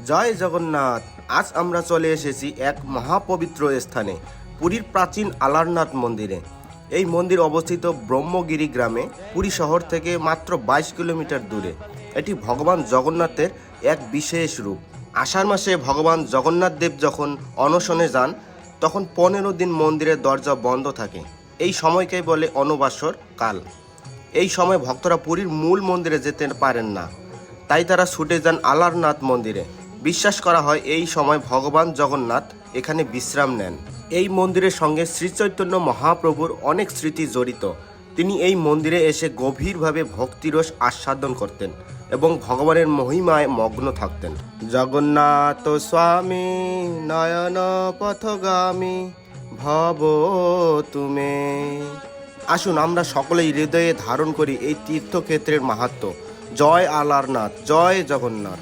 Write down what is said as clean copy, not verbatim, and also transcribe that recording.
জয় জগন্নাথ। আজ আমরা চলে এসেছি এক মহাপবিত্র স্থানে, পুরীর প্রাচীন আলারনাথ মন্দিরে। এই মন্দির অবস্থিত ব্রহ্মগিরি গ্রামে, পুরী শহর থেকে মাত্র 22 কিলোমিটার দূরে। এটি ভগবান জগন্নাথের এক বিশেষ রূপ। আষাঢ় মাসে ভগবান জগন্নাথ দেব যখন অনশনে যান, তখন 15 দিন মন্দিরের দরজা বন্ধ থাকে। এই সময়কেই বলে অনবাসর কাল। এই সময় ভক্তরা পুরীর মূল মন্দিরে যেতে পারেন না, তাই তারা ছুটে যান আলারনাথ মন্দিরে। বিশ্বাস করা হয় এই সময় ভগবান জগন্নাথ এখানে বিশ্রাম নেন। এই মন্দিরের সঙ্গে শ্রীচৈতন্য মহাপ্রভুর অনেক স্মৃতি জড়িত। তিনি এই মন্দিরে এসে গভীরভাবে ভক্তিরস আস্বাদন করতেন এবং ভগবানের মহিমায় মগ্ন থাকতেন। জগন্নাথ স্বামী নয়ন পথগামী ভব তুমে। আসুন আমরা সকলেই হৃদয়ে ধারণ করি এই তীর্থক্ষেত্রের মাহাত্ম্য। জয় আলারনাথ, জয় জগন্নাথ।